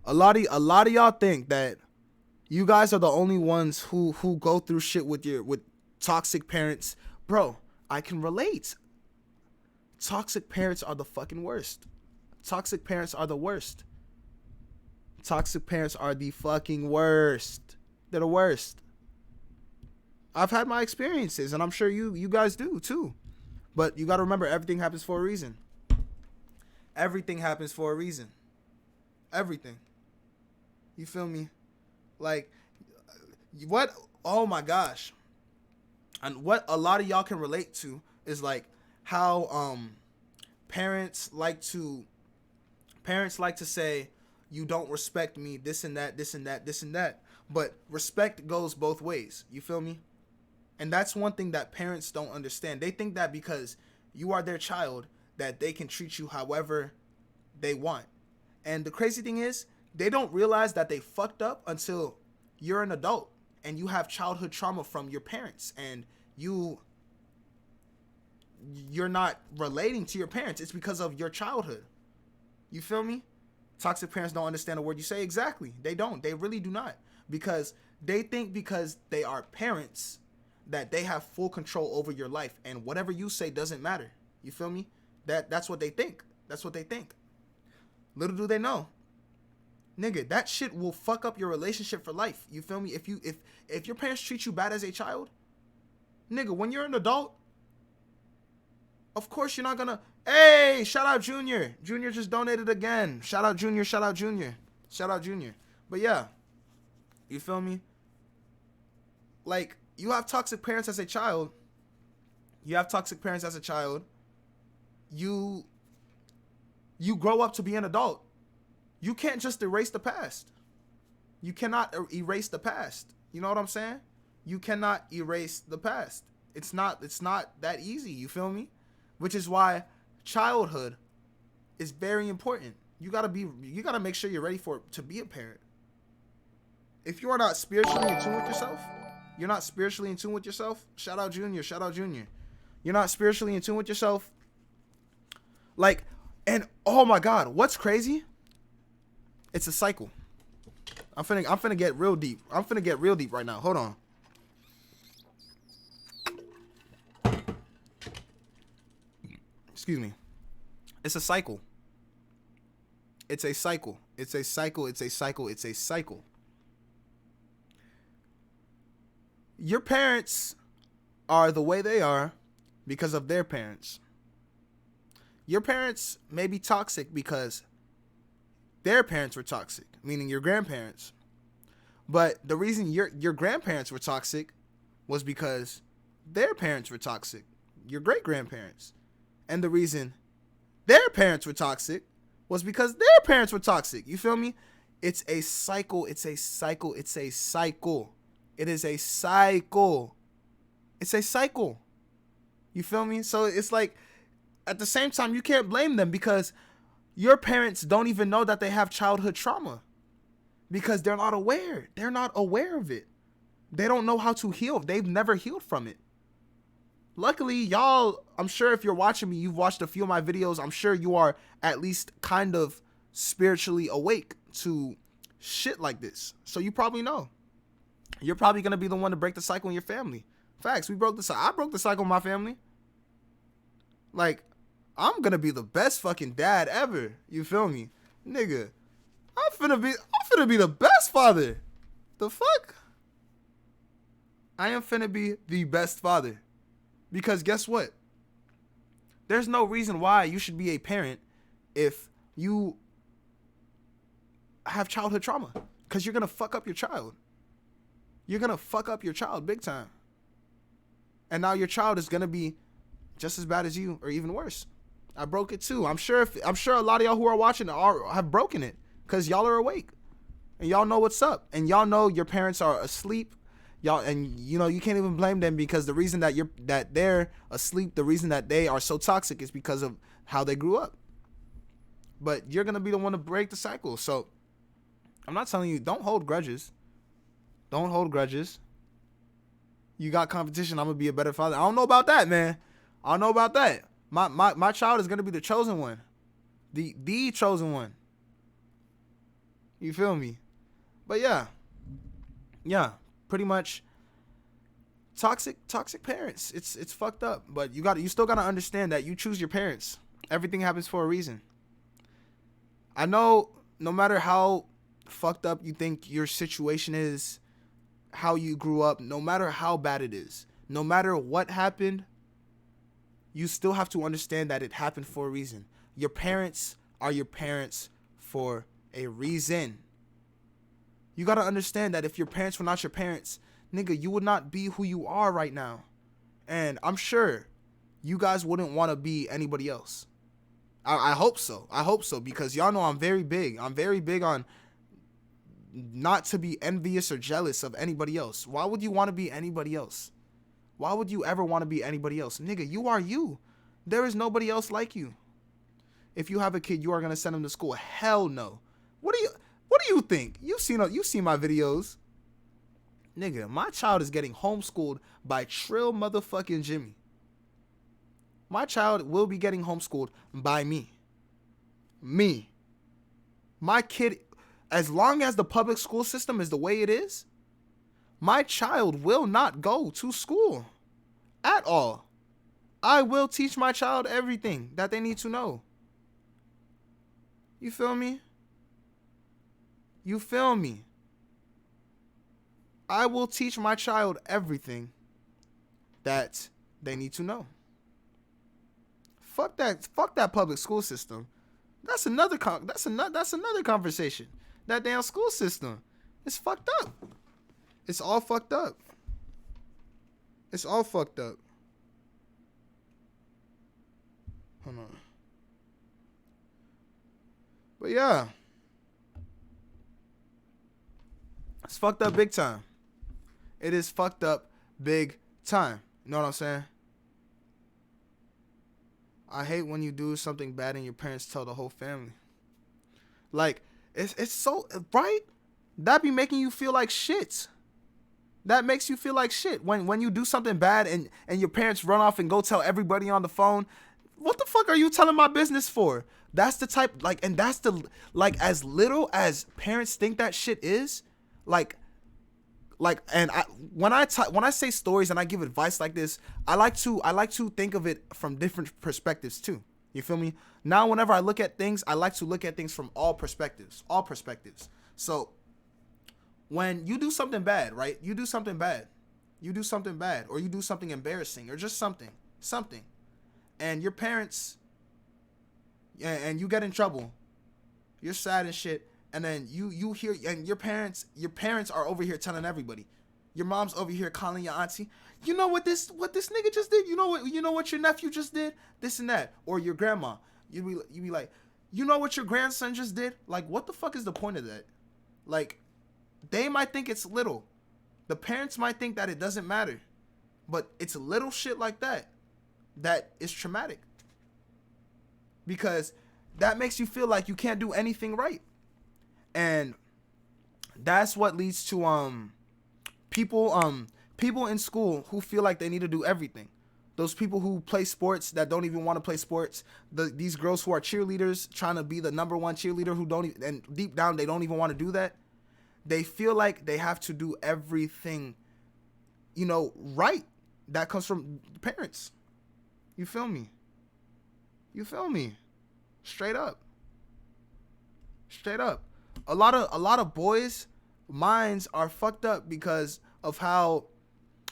A lot of y'all think that you guys are the only ones who go through shit with toxic parents. Bro, I can relate. Toxic parents are the fucking worst. Toxic parents are the worst. Toxic parents are the fucking worst. They're the worst. I've had my experiences, and I'm sure you guys do too. But you got to remember, everything happens for a reason. Everything happens for a reason. Everything. You feel me? Like, what? Oh my gosh. And what a lot of y'all can relate to is like how parents like to say, you don't respect me, this and that, this and that, this and that. But respect goes both ways. You feel me? And that's one thing that parents don't understand. They think that because you are their child, that they can treat you however they want. And the crazy thing is, they don't realize that they fucked up until you're an adult and you have childhood trauma from your parents, and you're not relating to your parents. It's because of your childhood. You feel me? Toxic parents don't understand a word you say. Exactly. They don't. They really do not. Because they think because they are parents that they have full control over your life, and whatever you say doesn't matter. You feel me? That's what they think. That's what they think. Little do they know, nigga, that shit will fuck up your relationship for life. You feel me? If your parents treat you bad as a child, nigga, when you're an adult, of course you're not gonna. Hey, shout out Junior. Junior just donated again. Shout out Junior. Shout out Junior. Shout out Junior. But yeah, you feel me? Like, you have toxic parents as a child. You have toxic parents as a child. You grow up to be an adult. You can't just erase the past. You cannot erase the past. You know what I'm saying? You cannot erase the past. It's not that easy. You feel me? Which is why childhood is very important. You gotta make sure you're ready to be a parent. If you are not spiritually in tune with yourself, you're not spiritually in tune with yourself. Shout out Junior. Shout out Junior. You're not spiritually in tune with yourself. Like, and oh my God, what's crazy? It's a cycle. I'm finna get real deep. I'm finna get real deep right now. Hold on. Excuse me. It's a cycle. It's a cycle. It's a cycle. It's a cycle. It's a cycle. Your parents are the way they are because of their parents. Your parents may be toxic because their parents were toxic, meaning your grandparents. But the reason your grandparents were toxic was because their parents were toxic, your great-grandparents. And the reason their parents were toxic was because their parents were toxic. You feel me? It's a cycle. It's a cycle. It's a cycle. It is a cycle. It's a cycle. You feel me? So it's like, at the same time, you can't blame them because your parents don't even know that they have childhood trauma because they're not aware. They're not aware of it. They don't know how to heal. They've never healed from it. Luckily, y'all, I'm sure if you're watching me, you've watched a few of my videos. I'm sure you are at least kind of spiritually awake to shit like this. So you probably know. You're probably going to be the one to break the cycle in your family. Facts, I broke the cycle in my family. Like, I'm going to be the best fucking dad ever. You feel me? Nigga, I'm finna be the best father. The fuck? I am finna be the best father. Because guess what? There's no reason why you should be a parent if you have childhood trauma. Because you're going to fuck up your child. You're going to fuck up your child big time. And now your child is going to be just as bad as you or even worse. I broke it too. I'm sure a lot of y'all who are watching have broken it because y'all are awake. And y'all know what's up. And y'all know your parents are asleep. Y'all, and you know, you can't even blame them because the reason that they're asleep, the reason that they are so toxic is because of how they grew up. But you're going to be the one to break the cycle. So I'm not telling you, don't hold grudges. Don't hold grudges. You got competition, I'm going to be a better father. I don't know about that, man. I don't know about that. My child is going to be the chosen one. The chosen one. You feel me? But yeah, pretty much toxic parents. It's fucked up. But you still gotta understand that you choose your parents. Everything happens for a reason. I know no matter how fucked up you think your situation is, how you grew up, no matter how bad it is, no matter what happened, you still have to understand that it happened for a reason. Your parents are your parents for a reason. You gotta understand that if your parents were not your parents, nigga, you would not be who you are right now. And I'm sure you guys wouldn't want to be anybody else. I hope so. I hope so, because y'all know I'm very big. I'm very big on not to be envious or jealous of anybody else. Why would you want to be anybody else? Why would you ever want to be anybody else? Nigga, you are you. There is nobody else like you. If you have a kid, you are gonna send him to school. Hell no. What do you think? You've seen my videos. Nigga, my child is getting homeschooled by Trill motherfucking Jimi. My child will be getting homeschooled by me. Me. My kid, as long as the public school system is the way it is, my child will not go to school at all. I will teach my child everything that they need to know. You feel me? You feel me? I will teach my child everything that they need to know. Fuck that public school system. That's another conversation. That damn school system. It's fucked up. It's all fucked up. It's all fucked up. Hold on. But yeah. It's fucked up big time. It is fucked up big time. You know what I'm saying? I hate when you do something bad and your parents tell the whole family. Like, it's so, right? That be making you feel like shit. That makes you feel like shit. When you do something bad and your parents run off and go tell everybody on the phone, what the fuck are you telling my business for? That's the type, like, and that's the, like, as little as parents think that shit is, and when I say stories and I give advice like this, I like to think of it from different perspectives too. You feel me? Now, whenever I look at things, I like to look at things from all perspectives. So when you do something bad, right? You do something bad, or you do something embarrassing, or just something, and your parents, and you get in trouble, you're sad and shit. And then you hear, and your parents are over here telling everybody. Your mom's over here calling your auntie. You know what this nigga just did? You know what your nephew just did? This and that. Or your grandma. You be like, you know what your grandson just did? Like, what the fuck is the point of that? Like, they might think it's little. The parents might think that it doesn't matter. But it's little shit like that is traumatic. Because that makes you feel like you can't do anything right. And that's what leads to people in school who feel like they need to do everything. Those people who play sports that don't even want to play sports. These girls who are cheerleaders trying to be the number one cheerleader and deep down they don't even want to do that. They feel like they have to do everything, right. That comes from parents. You feel me? Straight up. A lot of boys' minds are fucked up because of how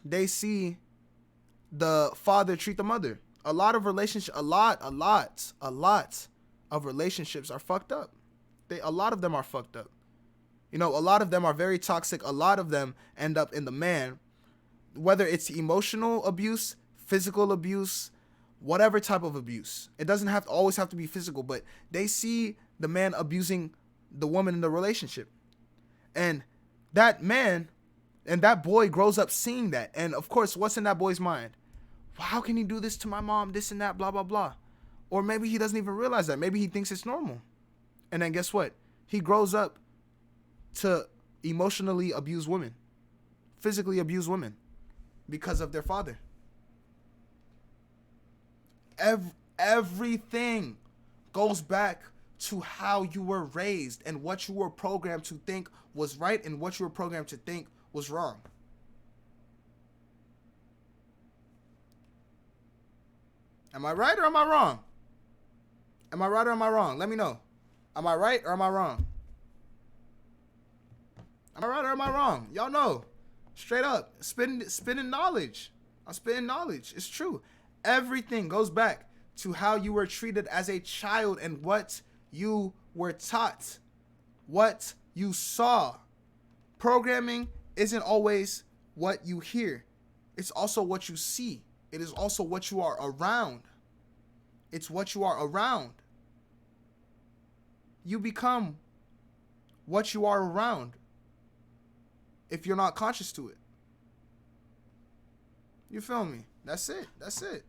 they see the father treat the mother. A lot of relationships are fucked up. A lot of them are fucked up. A lot of them are very toxic. A lot of them end up in the man, whether it's emotional abuse, physical abuse, whatever type of abuse. It doesn't always have to be physical, but they see the man abusing the woman in the relationship. And that man and that boy grows up seeing that. And of course, what's in that boy's mind? How can he do this to my mom, this and that, blah, blah, blah. Or maybe he doesn't even realize that. Maybe he thinks it's normal. And then guess what? He grows up to emotionally abuse women, physically abuse women because of their father. Everything goes back to how you were raised and what you were programmed to think was right and what you were programmed to think was wrong. Am I right or am I wrong? Am I right or am I wrong? Let me know. Am I right or am I wrong? Am I right or am I wrong? Y'all know. Straight up. Spitting knowledge. I'm spitting knowledge. It's true. Everything goes back to how you were treated as a child and what you were taught. What you saw. Programming isn't always what you hear. It's also what you see. It is also what you are around. It's what you are around. You become what you are around if you're not conscious to it. You feel me? That's it. That's it.